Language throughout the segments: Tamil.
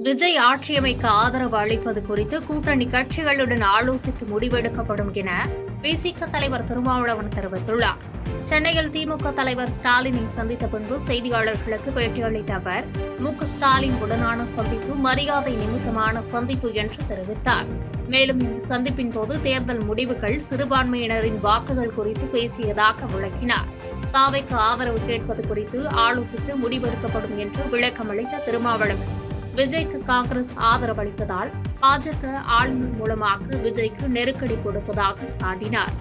விஜய் ஆட்சியமைக்க ஆதரவு அளிப்பது குறித்து கூட்டணி கட்சிகளுடன் ஆலோசித்து முடிவெடுக்கப்படும் என விசிக தலைவர் திருமாவளவன் தெரிவித்துள்ளார். சென்னையில் திமுக தலைவர் ஸ்டாலினை சந்தித்த பின்பு செய்தியாளர்களுக்கு பேட்டியளித்த அவர், ஸ்டாலின் உடனான சந்திப்பு மரியாதை நிமித்தமான சந்திப்பு என்று தெரிவித்தார். மேலும் இந்த சந்திப்பின் போது தேர்தல் முடிவுகள் சிறுபான்மையினரின் வாக்குகள் குறித்து பேசியதாக விளக்கினார். தாவைக்கு ஆதரவு கேட்பது குறித்து ஆலோசித்து முடிவெடுக்கப்படும் என்று விளக்கமளித்த திருமாவளவன், விஜய்க்கு காங்கிரஸ் ஆதரவளிப்பதால் பாஜக ஆளுநர் மூலமாக விஜய்க்கு நெருக்கடி கொடுப்பதாக சாடினார்.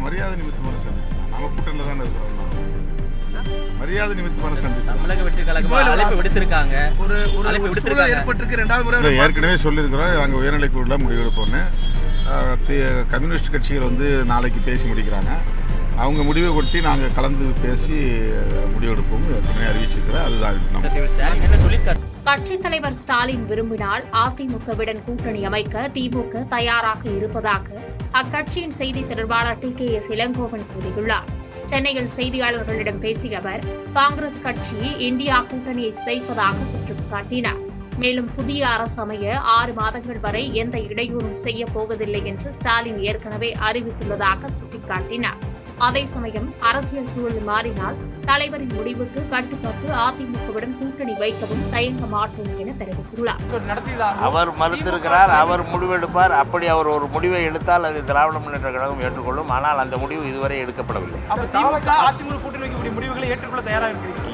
மரியாதை நிமித்தமான சந்திப்பு நம்ம கூட்டணியில் தான் இருக்கிறோம். மரியாதை நிமித்தமான சந்திப்பு தமிழக வெற்றி கழகம் அழைப்பு விடுத்திருக்காங்க. ஒரு சூழல் ஏற்பட்டிருக்கு. இரண்டாவது முறை ஏற்கனவே சொல்லியிருக்கிறோம். நாங்கள் உயர்நிலை குழுவில் முடிவெடுப்போம்னு. கம்யூனிஸ்ட் கட்சிகள் நாளைக்கு பேசி முடிக்கிறாங்க. அவங்க முடிவை கொட்டி நாங்கள் கலந்து பேசி முடிவெடுப்போம் ஏற்கனவே அறிவிச்சிருக்கிறோம். அதுதான் கட்சித் தலைவர் ஸ்டாலின் விரும்பினால் அதிமுகவுடன் கூட்டணி அமைக்க திமுக தயாராக இருப்பதாக அக்கட்சியின் செய்தி தொடர்பாளர் TKS இளங்கோவன் கூறியுள்ளார். சென்னையில் செய்தியாளர்களிடம் பேசிய அவர், காங்கிரஸ் கட்சி இந்தியா கூட்டணியை சிதைப்பதாக குற்றம் சாட்டினார். மேலும் புதிய அரசு அமைய 6 மாதங்கள் வரை எந்த இடையூறும் செய்யப் போவதில்லை என்று ஸ்டாலின் ஏற்கனவே அறிவித்துள்ளதாக சுட்டிக்காட்டினார். அதே சமயம் அரசியல் சூழல் மாறினால் தலைவரின் முடிவுக்கு கட்டுப்பட்டு அதிமுகவுடன் கூட்டணி வைக்கவும் தயங்க மாட்டோம் என தெரிவித்துள்ளார். அவர் மறுத்திருக்கிறார். அவர் முடிவெடுப்பார். அப்படி அவர் ஒரு முடிவை எடுத்தால் அது திராவிட முன்னேற்ற கழகம் ஏற்றுக்கொள்ளும். ஆனால் அந்த முடிவு இதுவரை எடுக்கப்படவில்லை.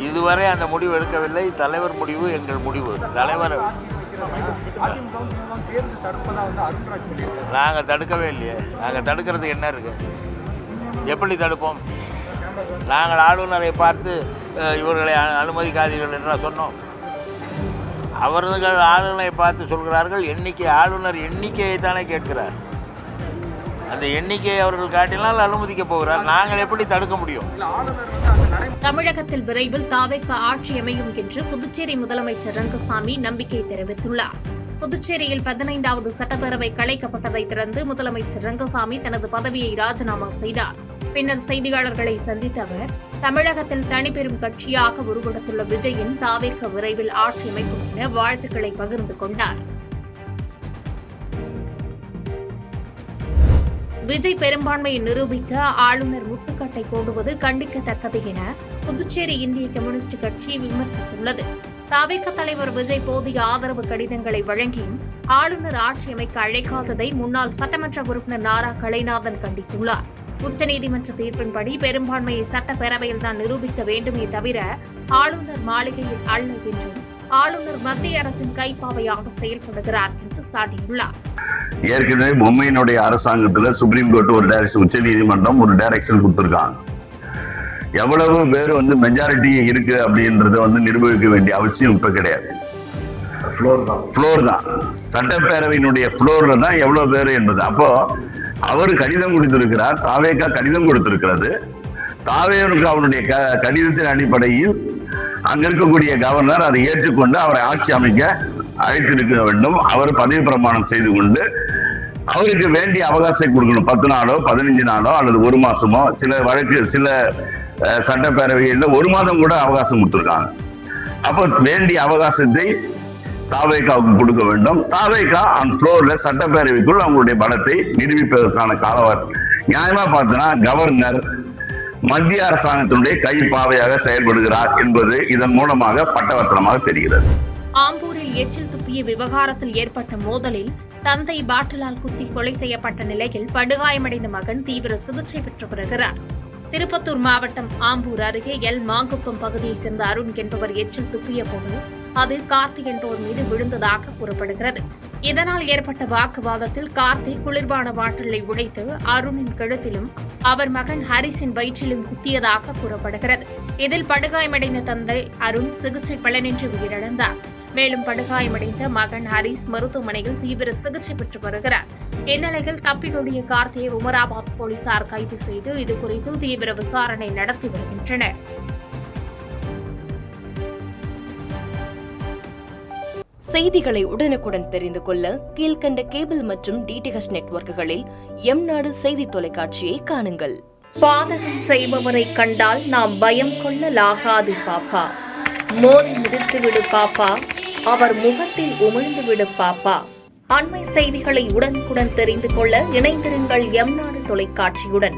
இதுவரை அந்த முடிவு எடுக்கவில்லை. தலைவர் முடிவு எங்கள் முடிவு. தலைவர் நாங்கள் தடுக்கவே இல்லையே. நாங்கள் தடுக்கிறதுக்கு என்ன இருக்கு? எப்படி தடுப்போம்? நாங்கள் ஆளுநரை பார்த்து இவர்களை அனுமதிக்காதீர்கள் என்று சொன்னோம். அவர்கள் ஆளுநரை பார்த்து சொல்கிறார்கள். ஆளுநர் எண்ணிக்கையை தானே கேட்கிறார். அந்த எண்ணிக்கையை அவர்கள் காட்டினால் அனுமதிக்க போகிறார். நாங்கள் எப்படி தடுக்க முடியும்? தமிழகத்தில் விரைவில் தாவேக ஆட்சி அமையும் என்று புதுச்சேரி முதலமைச்சர் ரங்கசாமி நம்பிக்கை தெரிவித்துள்ளார். புதுச்சேரியில் 15வது சட்டப்பேரவை கலைக்கப்பட்டதை தொடர்ந்து முதலமைச்சர் ரங்கசாமி தனது பதவியை ராஜினாமா செய்தார். பின்னர் செய்தியாளர்களை சந்தித்த அவர், தமிழகத்தில் தனிப்பெரும் கட்சியாக உருவெடுத்துள்ள விஜயின் தாவேக விரைவில் ஆட்சி அமைக்கும் என வாழ்த்துக்களை பகிர்ந்து கொண்டார். விஜய் பெரும்பான்மையை நிரூபிக்க ஆளுநர் முட்டுக்கட்டை போடுவது கண்டிக்கத்தக்கது என புதுச்சேரி இந்திய கம்யூனிஸ்ட் கட்சி விமர்சித்துள்ளது. தாவேக தலைவர் விஜய் போதிய ஆதரவு கடிதங்களை வழங்கியும் ஆளுநர் ஆட்சி அமைக்க அழைக்காததை முன்னாள் சட்டமன்ற உறுப்பினர் நாரா கலைநாதன் கண்டித்துள்ளார். உச்சநீதிமன்ற தீர்ப்பின்படி பெரும்பான்மையை சட்டப்பேரவையில் தான் நிரூபிக்க வேண்டுமே தவிர ஆளுநர் மாளிகையில் அல்ல என்றும் ஆளுநர் மத்திய அரசின் கைப்பாவையாக செயல்படுகிறார் என்று சாட்டியுள்ளார். ஏற்கனவே பொம்மையினுடைய அரசாங்கத்தில் சுப்ரீம் கோர்ட் ஒரு டைரக்ஷன், உச்ச நீதிமன்றம் ஒரு டைரக்ஷன் கொடுத்திருக்காங்க. எவ்வளவு பேர் மெஜாரிட்டி இருக்கு அப்படின்றத நிரூபிக்க வேண்டிய அவசியம் இப்ப கிடையாது. ஃப்ளோர் தான், சட்டப்பேரவையினுடைய ஃப்ளோர்ல தான் எவ்வளவு பேர் என்பது. அப்போ அவர் கடிதம் கொடுத்திருக்கிறார், தாவேகா கடிதம் கொடுத்திருக்கிறது. தாவேகா அவருடைய கடிதத்தின் அடிப்படையில் அங்க இருக்கக்கூடிய கவர்னர் அதை ஏற்றுக்கொண்டு அவரை ஆட்சி அமைக்க அழைத்திருக்க வேண்டும். அவர் பதவி பிரமாணம் செய்து கொண்டு அவருக்கு வேண்டிய அவகாசம் கொடுக்கணும். 10 நாளோ 15 நாளோ அல்லது 1 மாசமோ, சில சட்டப்பேரவைகளில் 1 மாதம் கூட அவகாசம் கொடுத்துருக்காங்க. அப்போ வேண்டிய அவகாசத்தை தாவேகாவுக்கு கொடுக்க வேண்டும். தாவேகா அந்த ஃப்ளோர்ல சட்டப்பேரவைக்குள் அவங்களுடைய பலத்தை நிரூபிப்பதற்கான காலவாசி. நியாயமா பார்த்தோன்னா கவர்னர் மத்திய அரசாங்கத்தினுடைய கைப்பாவையாக செயல்படுகிறார் என்பது இதன் மூலமாக பட்டவர்த்தனமாக தெரிகிறது. ஆம்பூரில் எச்சில் துப்பிய விவகாரத்தில் ஏற்பட்ட மோதலில் தந்தை பாட்டிலால் குத்தி கொலை செய்யப்பட்ட நிலையில் படுகாயமடைந்த மகன் தீவிர சிகிச்சை பெற்று வருகிறார். திருப்பத்தூர் மாவட்டம் ஆம்பூர் அருகே மாங்குப்பம் பகுதியைச் சேர்ந்த அருண் என்பவர் எச்சில் துப்பிய போது அது கார்த்திக் என்பவர் மீது விழுந்ததாக கூறப்படுகிறது. இதனால் ஏற்பட்ட வாக்குவாதத்தில் கார்த்திக் குளிர்பான பாட்டிலை உடைத்து அருணின் கழுத்திலும் அவர் மகன் ஹரிஸின் வயிற்றிலும் குத்தியதாக கூறப்படுகிறது. இதில் படுகாயமடைந்த தந்தை அருண் சிகிச்சை பலனின்றி உயிரிழந்தார். மேலும் படுகாயமடைந்த மகன் ஹரிஸ் மருத்துவமனையில் தீவிர சிகிச்சை பெற்று வருகிறார். இந்நிலையில் தப்பியோடிய கார்த்தியை உமராபாத் போலீசார் கைது செய்து இதுகுறித்து தீவிர விசாரணை நடத்தி வருகின்றனர். செய்திகளை உடனுக்குடன் தெரிந்து கொள்ள கீழ்கண்ட கேபிள் மற்றும் DTH நெட்வொர்க்குகளில் எம்நாடு செய்தி தொலைக்காட்சியை காணுங்கள். பாதகம் செய்பவரை கண்டால் நாம் பயம் கொள்ளலாகாது பாப்பா. மோதி மிதித்துவிடு பாப்பா. அவர் முகத்தில் உமிழ்ந்துவிடும் பாப்பா. அண்மை செய்திகளை உடனுக்குடன் தெரிந்து கொள்ள இணைந்திருங்கள் எம் நாடு தொலைக்காட்சியுடன்.